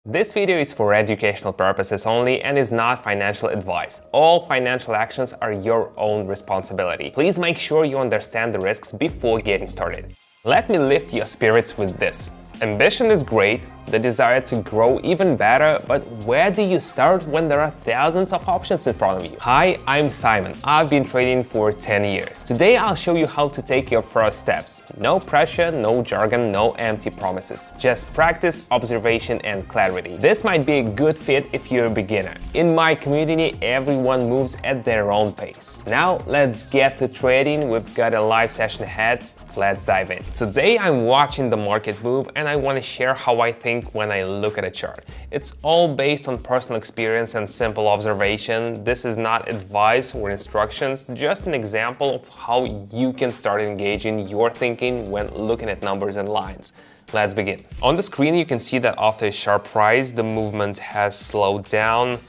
This video is for educational purposes only and is not financial advice. All financial actions are your own responsibility. Please make sure you understand the risks before getting started. Let me lift your spirits with this. Ambition is great, the desire to grow even better, but where do you start when there are thousands of options in front of you? Hi, I'm Simon. I've been trading for 10 years. Today I'll show you how to take your first steps. No pressure, no jargon, no empty promises. Just practice, observation and clarity. This might be a good fit if you're a beginner. In my community, everyone moves at their own pace. Now let's get to trading. We've got a live session ahead. Let's dive in. Today I'm watching the market move and I want to share how I think when I look at a chart. It's all based on personal experience and simple observation. This is not advice or instructions, just an example of how you can start engaging your thinking when looking at numbers and lines. Let's begin. On the screen you can see that after a sharp rise, the movement has slowed down.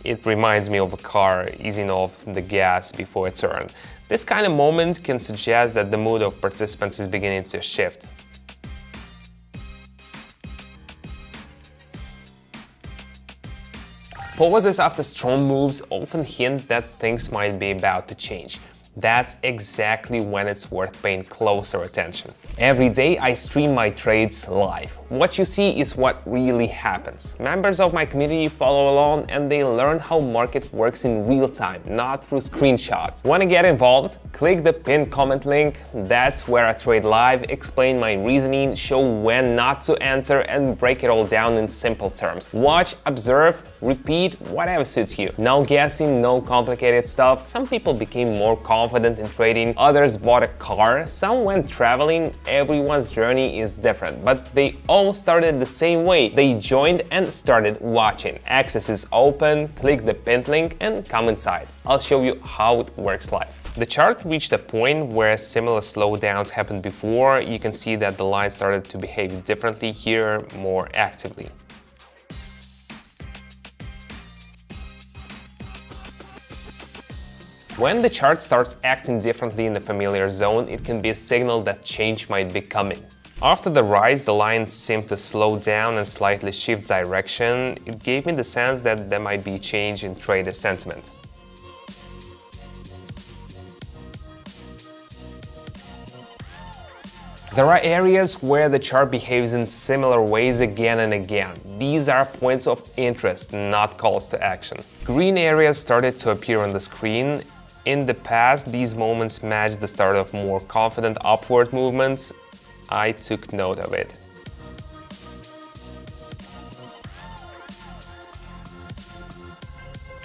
It reminds me of a car easing off the gas before a turn. This kind of moment can suggest that the mood of participants is beginning to shift. Pauses after strong moves often hint that things might be about to change. That's exactly when it's worth paying closer attention. Every day I stream my trades live. What you see is what really happens. Members of my community follow along and they learn how market works in real time, not through screenshots. Want to get involved? Click the pinned comment link. That's where I trade live, explain my reasoning, show when not to enter and break it all down in simple terms. Watch, observe, repeat, whatever suits you. No guessing, no complicated stuff. Some people became more confident in trading, others bought a car, some went traveling. Everyone's journey is different, but they all started the same way. They joined and started watching. Access is open, click the pinned link and come inside. I'll show you how it works live. The chart reached a point where similar slowdowns happened before. You can see that the line started to behave differently here, more actively. When the chart starts acting differently in the familiar zone, it can be a signal that change might be coming. After the rise, the line seemed to slow down and slightly shift direction. It gave me the sense that there might be a change in trader sentiment. There are areas where the chart behaves in similar ways again and again. These are points of interest, not calls to action. Green areas started to appear on the screen. In the past, these moments matched the start of more confident upward movements. I took note of it.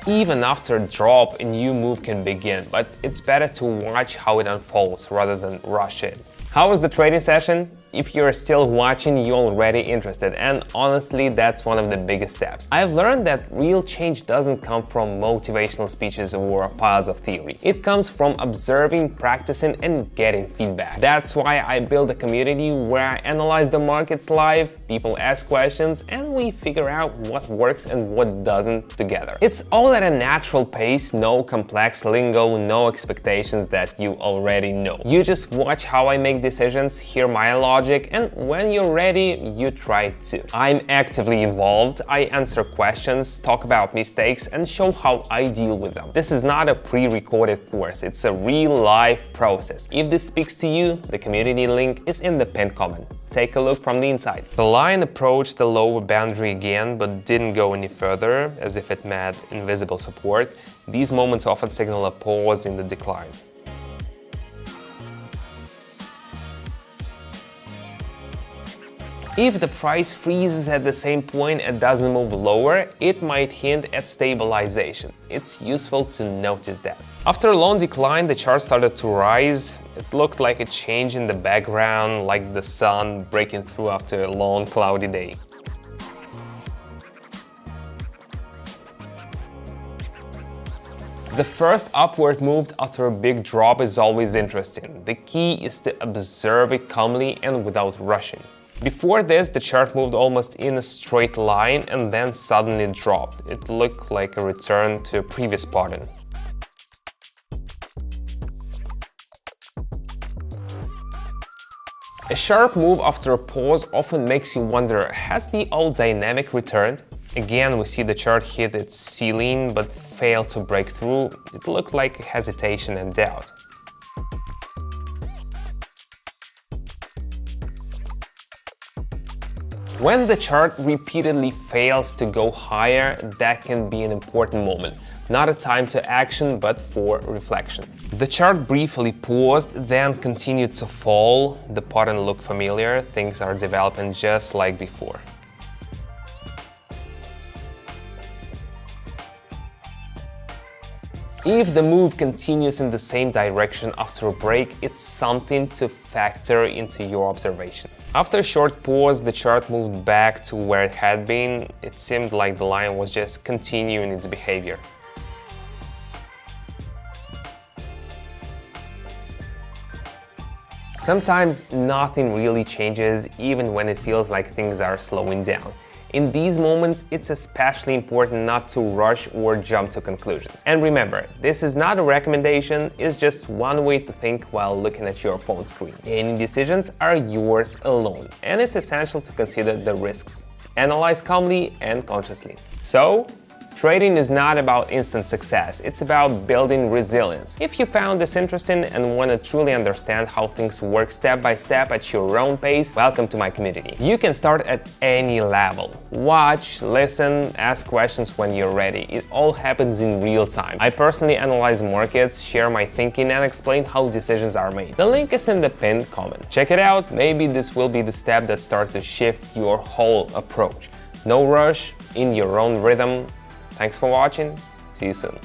Even after a drop, a new move can begin, but it's better to watch how it unfolds rather than rush it. How was the trading session? If you're still watching, you're already interested, and honestly, that's one of the biggest steps. I've learned that real change doesn't come from motivational speeches or piles of theory. It comes from observing, practicing, and getting feedback. That's why I build a community where I analyze the markets live, people ask questions, and we figure out what works and what doesn't together. It's all at a natural pace, no complex lingo, no expectations that you already know. You just watch how I make decisions, hear my logic, and when you're ready, you try too. I'm actively involved, I answer questions, talk about mistakes, and show how I deal with them. This is not a pre-recorded course, it's a real life process. If this speaks to you, the community link is in the pinned comment. Take a look from the inside. The line approached the lower boundary again, but didn't go any further, as if it met invisible support. These moments often signal a pause in the decline. If the price freezes at the same point and doesn't move lower, it might hint at stabilization. It's useful to notice that. After a long decline, the chart started to rise. It looked like a change in the background, like the sun breaking through after a long cloudy day. The first upward move after a big drop is always interesting. The key is to observe it calmly and without rushing. Before this, the chart moved almost in a straight line and then suddenly dropped. It looked like a return to a previous pattern. A sharp move after a pause often makes you wonder, has the old dynamic returned? Again, we see the chart hit its ceiling but fail to break through. It looked like hesitation and doubt. When the chart repeatedly fails to go higher, that can be an important moment. Not a time to action, but for reflection. The chart briefly paused, then continued to fall. The pattern looked familiar. Things are developing just like before. If the move continues in the same direction after a break, it's something to factor into your observation. After a short pause, the chart moved back to where it had been. It seemed like the line was just continuing its behavior. Sometimes nothing really changes, even when it feels like things are slowing down. In these moments, it's especially important not to rush or jump to conclusions. And remember, this is not a recommendation, it's just one way to think while looking at your phone screen. Any decisions are yours alone, and it's essential to consider the risks. Analyze calmly and consciously. So, trading is not about instant success, it's about building resilience. If you found this interesting and want to truly understand how things work step by step at your own pace, welcome to my community. You can start at any level. Watch, listen, ask questions when you're ready. It all happens in real time. I personally analyze markets, share my thinking, and explain how decisions are made. The link is in the pinned comment. Check it out, maybe this will be the step that starts to shift your whole approach. No rush, in your own rhythm. Thanks for watching, see you soon.